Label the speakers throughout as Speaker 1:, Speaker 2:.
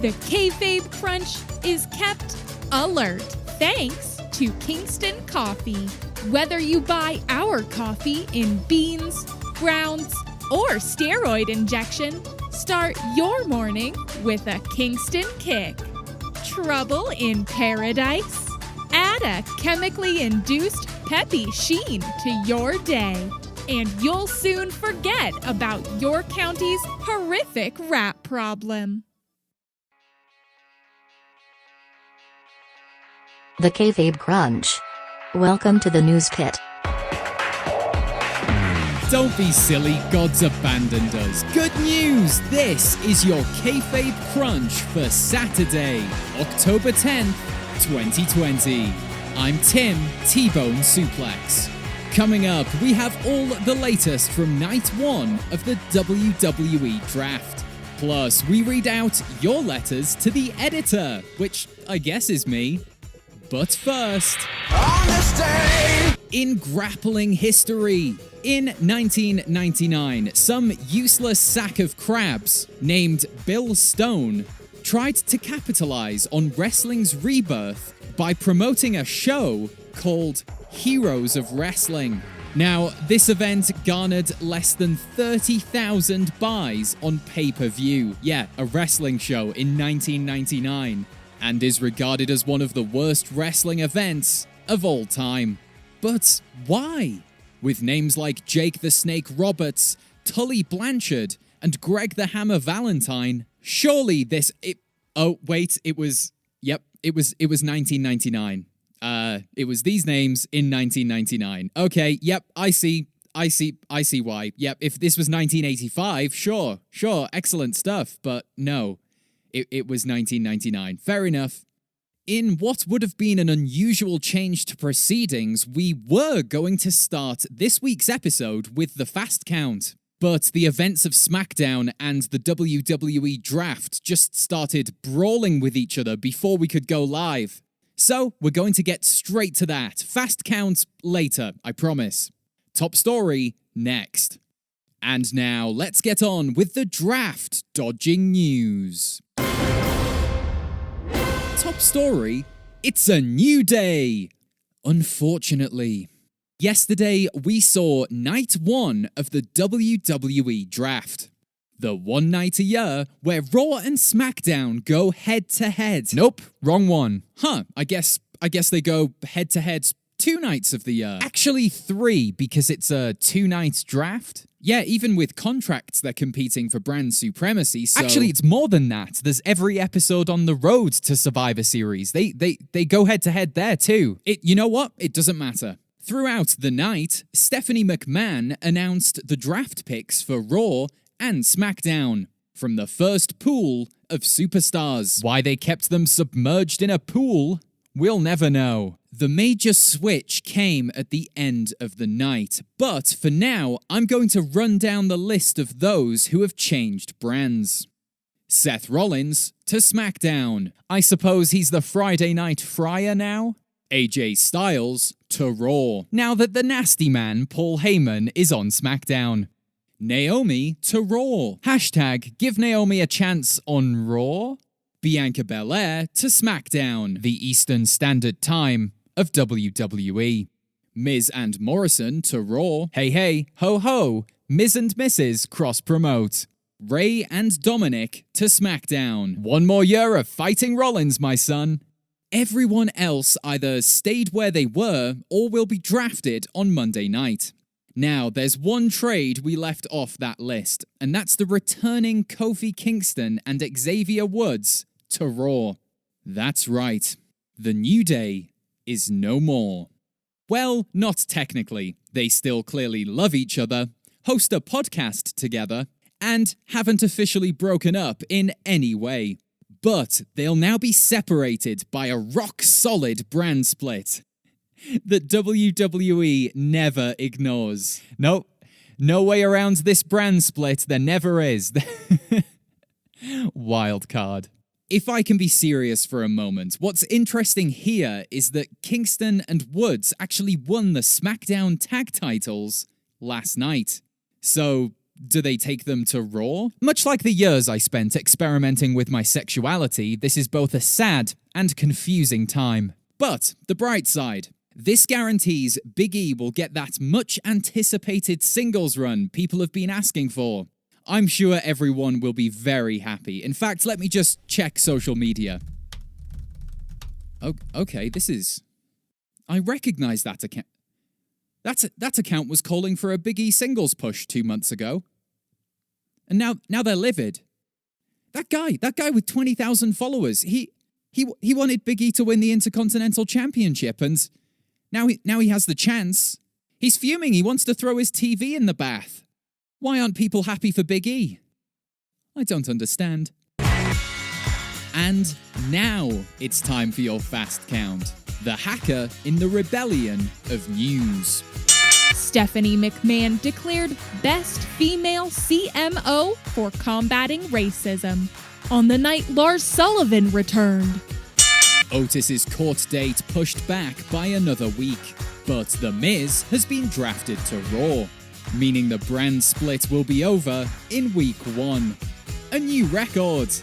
Speaker 1: The Kayfabe Crunch is kept alert thanks to Kingston Coffee. Whether you buy our coffee in beans, grounds, or steroid injection, start your morning with a Kingston kick. Trouble in paradise? Add a chemically induced peppy sheen to your day, and you'll soon forget about your county's horrific rat problem.
Speaker 2: The Kayfabe Crunch. Welcome to the news pit.
Speaker 3: Don't be silly, God's abandoned us. Good news! This is your Kayfabe Crunch for Saturday, October 10th, 2020. I'm Tim T-Bone Suplex. Coming up, we have all the latest from Night 1 of the WWE Draft. Plus, we read out your letters to the editor, which I guess is me. But first, on this day in grappling history, in 1999, some useless sack of crabs named Bill Stone tried to capitalize on wrestling's rebirth by promoting a show called Heroes of Wrestling. Now, this event garnered less than 30,000 buys on pay-per-view. Yeah, a wrestling show in 1999. And is regarded as one of the worst wrestling events of all time. But why? With names like Jake the Snake Roberts, Tully Blanchard, and Greg the Hammer Valentine, surely it was 1999. It was these names in 1999. Okay, yep, I see why. Yep, if this was 1985, sure, excellent stuff, but no. It was 1999. Fair enough. In what would have been an unusual change to proceedings, we were going to start this week's episode with the fast count. But the events of SmackDown and the WWE Draft just started brawling with each other before we could go live. So we're going to get straight to that. Fast count later, I promise. Top story next. And now let's get on with the draft dodging news. Top story, it's a new day. Unfortunately, yesterday we saw night 1 of the WWE Draft. The one night a year where RAW and SmackDown go head to head. Nope, wrong one. I guess they go head to head 2 nights of the year. Actually 3, because it's a 2-night draft. Yeah, even with contracts, they're competing for brand supremacy, so... Actually, it's more than that. There's every episode on the road to Survivor Series. They go head-to-head there, too. You know what? It doesn't matter. Throughout the night, Stephanie McMahon announced the draft picks for Raw and SmackDown from the first pool of superstars. Why they kept them submerged in a pool, we'll never know. The major switch came at the end of the night, but for now, I'm going to run down the list of those who have changed brands. Seth Rollins to SmackDown. I suppose he's the Friday Night Friar now? AJ Styles to Raw, now that the nasty man Paul Heyman is on SmackDown. Naomi to Raw. Hashtag give Naomi a chance on Raw. Bianca Belair to SmackDown, the Eastern Standard Time of WWE. Miz and Morrison to Raw. Hey, ho ho, Miz and Mrs. cross-promote. Ray and Dominic to SmackDown. One more year of fighting Rollins, my son. Everyone else either stayed where they were or will be drafted on Monday night. Now, there's one trade we left off that list, and that's the returning Kofi Kingston and Xavier Woods to Raw. That's right. The New Day is no more. Well, not technically. They still clearly love each other, host a podcast together, and haven't officially broken up in any way. But they'll now be separated by a rock-solid brand split that WWE never ignores. Nope, no way around this brand split, there never is. Wild card. If I can be serious for a moment, what's interesting here is that Kingston and Woods actually won the SmackDown tag titles last night. So Do they take them to Raw? Much like the years I spent experimenting with my sexuality, this is both a sad and confusing time. But the bright side. This guarantees Big E will get that much-anticipated singles run people have been asking for. I'm sure everyone will be very happy. In fact, let me just check social media. Oh, okay, this is... I recognize that account. That account was calling for a Big E singles push 2 months ago. And now they're livid. That guy with 20,000 followers, he wanted Big E to win the Intercontinental Championship, and now he has the chance. He's fuming. He wants to throw his TV in the bath. Why aren't people happy for Big E? I don't understand. And now it's time for your fast count. The hacker in the rebellion of news.
Speaker 1: Stephanie McMahon declared Best Female CMO for combating racism on the night Lars Sullivan returned.
Speaker 3: Otis's court date pushed back by another week, but The Miz has been drafted to Raw, meaning the brand split will be over in week 1. A new record.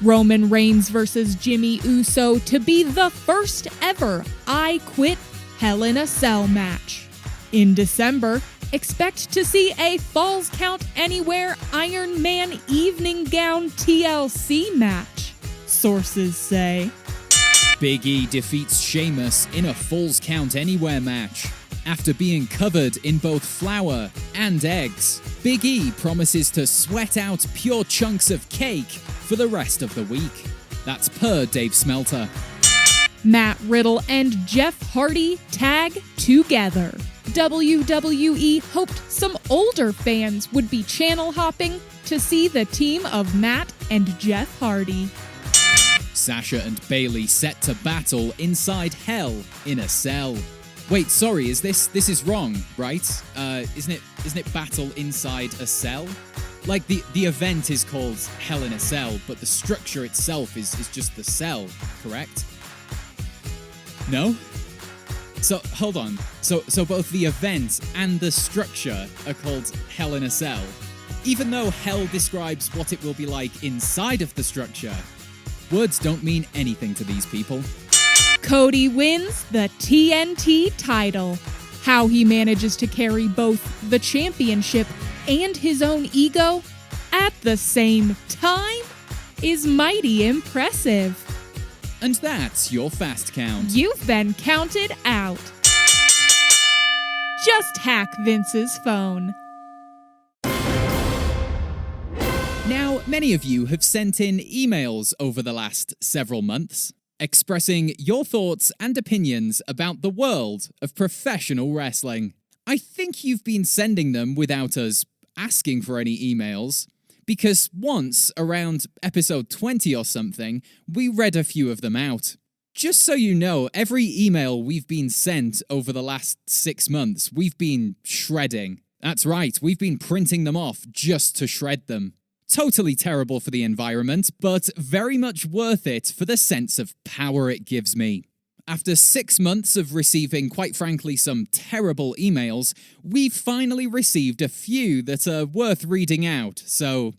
Speaker 1: Roman Reigns versus Jimmy Uso to be the first ever I Quit Hell in a Cell match. In December, expect to see a Falls Count Anywhere Iron Man Evening Gown TLC match, sources say.
Speaker 3: Big E defeats Sheamus in a Falls Count Anywhere match. After being covered in both flour and eggs, Big E promises to sweat out pure chunks of cake for the rest of the week. That's per Dave Smelter.
Speaker 1: Matt Riddle and Jeff Hardy tag together. WWE hoped some older fans would be channel hopping to see the team of Matt and Jeff Hardy.
Speaker 3: Sasha and Bayley set to battle inside Hell in a Cell. Wait, sorry, this is wrong, right? Isn't it battle inside a cell? Like the event is called Hell in a Cell, but the structure itself is just the cell, correct? No? So hold on. So both the event and the structure are called Hell in a Cell, even though Hell describes what it will be like inside of the structure. Words don't mean anything to these people.
Speaker 1: Cody wins the TNT title. How he manages to carry both the championship and his own ego at the same time is mighty impressive.
Speaker 3: And that's your fast count.
Speaker 1: You've been counted out. Just hack Vince's phone.
Speaker 3: Now, many of you have sent in emails over the last several months, expressing your thoughts and opinions about the world of professional wrestling. I think you've been sending them without us asking for any emails, because once, around episode 20 or something, we read a few of them out. Just so you know, every email we've been sent over the last 6 months, we've been shredding. That's right, we've been printing them off just to shred them. Totally terrible for the environment, but very much worth it for the sense of power it gives me. After 6 months of receiving, quite frankly, some terrible emails, we've finally received a few that are worth reading out, so...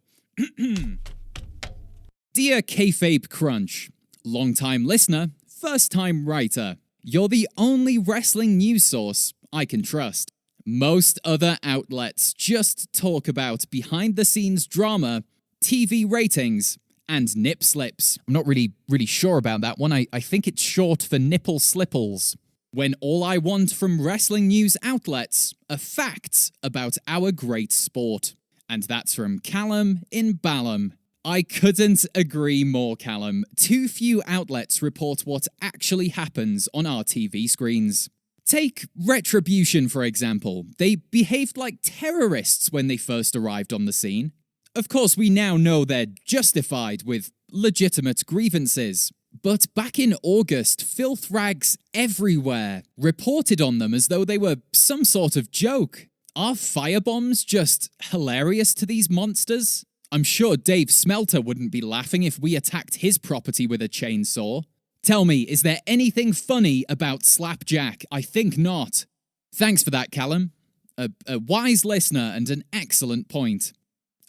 Speaker 3: Dear Kayfabe Crunch, long-time listener, first-time writer, you're the only wrestling news source I can trust. Most other outlets just talk about behind-the-scenes drama, TV ratings, and nip slips. I'm not really sure about that one. I think it's short for nipple slipples. When all I want from wrestling news outlets are facts about our great sport. And that's from Callum in Balham. I couldn't agree more, Callum. Too few outlets report what actually happens on our TV screens. Take Retribution, for example. They behaved like terrorists when they first arrived on the scene. Of course, we now know they're justified with legitimate grievances. But back in August, filth rags everywhere reported on them as though they were some sort of joke. Are firebombs just hilarious to these monsters? I'm sure Dave Smelter wouldn't be laughing if we attacked his property with a chainsaw. Tell me, is there anything funny about Slapjack? I think not. Thanks for that, Callum. A wise listener and an excellent point.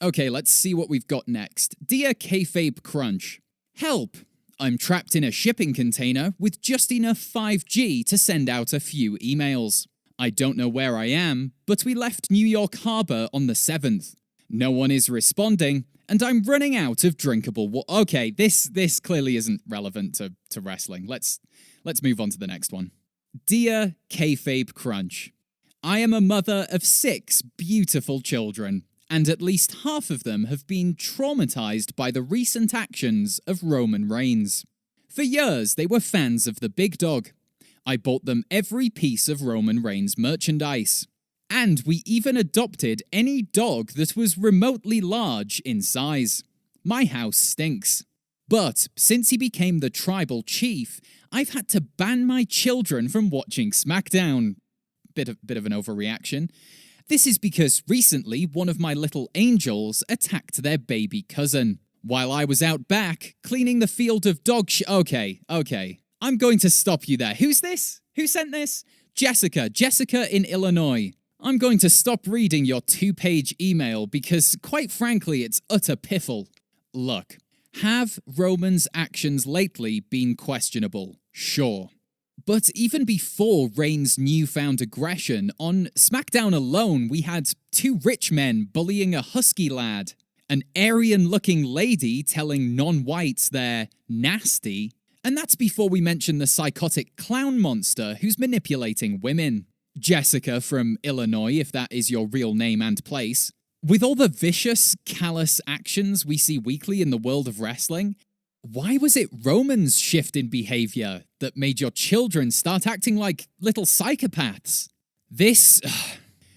Speaker 3: Okay, let's see what we've got next. Dear Kayfabe Crunch, help! I'm trapped in a shipping container with just enough 5G to send out a few emails. I don't know where I am, but we left New York Harbor on the 7th. No one is responding, and I'm running out of drinkable water. Okay, this clearly isn't relevant to wrestling. Let's move on to the next one. Dear Kayfabe Crunch, I am a mother of 6 beautiful children, and at least half of them have been traumatized by the recent actions of Roman Reigns. For years, they were fans of the big dog. I bought them every piece of Roman Reigns merchandise. And we even adopted any dog that was remotely large in size. My house stinks. But since he became the tribal chief, I've had to ban my children from watching SmackDown. Bit of an overreaction. This is because recently one of my little angels attacked their baby cousin. While I was out back, cleaning the field of dog Okay. I'm going to stop you there. Who's this? Who sent this? Jessica in Illinois. I'm going to stop reading your 2-page email because, quite frankly, it's utter piffle. Look, have Roman's actions lately been questionable? Sure. But even before Reigns' newfound aggression, on SmackDown alone we had 2 rich men bullying a husky lad, an Aryan-looking lady telling non-whites they're nasty, and that's before we mention the psychotic clown monster who's manipulating women. Jessica from Illinois, if that is your real name and place. With all the vicious, callous actions we see weekly in the world of wrestling, why was it Roman's shift in behavior that made your children start acting like little psychopaths?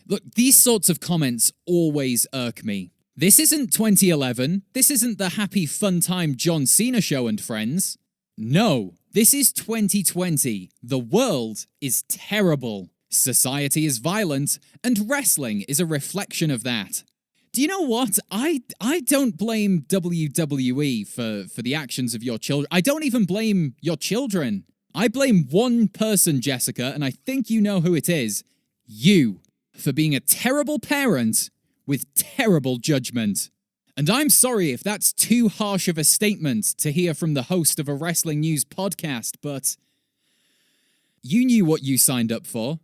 Speaker 3: Look, these sorts of comments always irk me. This isn't 2011. This isn't the happy fun time John Cena show and friends. No, this is 2020. The world is terrible. Society is violent, and wrestling is a reflection of that. Do you know what? I don't blame WWE for the actions of your children. I don't even blame your children. I blame one person, Jessica, and I think you know who it is. You, for being a terrible parent with terrible judgment. And I'm sorry if that's too harsh of a statement to hear from the host of a wrestling news podcast, but you knew what you signed up for.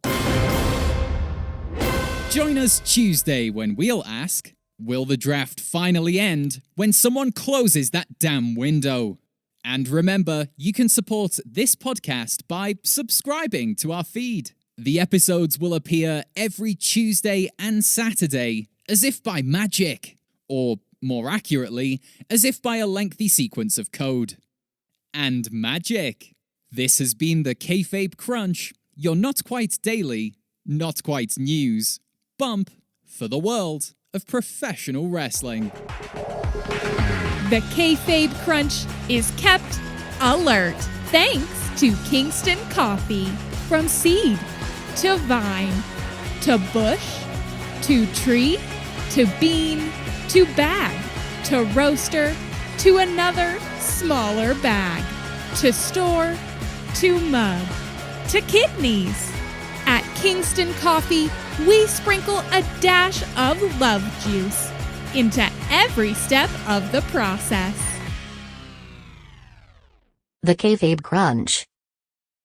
Speaker 3: Join us Tuesday when we'll ask, will the draft finally end when someone closes that damn window? And remember, you can support this podcast by subscribing to our feed. The episodes will appear every Tuesday and Saturday, as if by magic. Or, more accurately, as if by a lengthy sequence of code. And magic. This has been the Kayfabe Crunch, your not quite daily, not quite news bump for the world of professional wrestling.
Speaker 1: The Kayfabe Crunch is kept alert thanks to Kingston Coffee. From seed to vine to bush to tree to bean to bag to roaster to another smaller bag to store to mug to kidneys. At Kingston Coffee, we sprinkle a dash of love juice into every step of the process.
Speaker 2: The Kayfabe Crunch.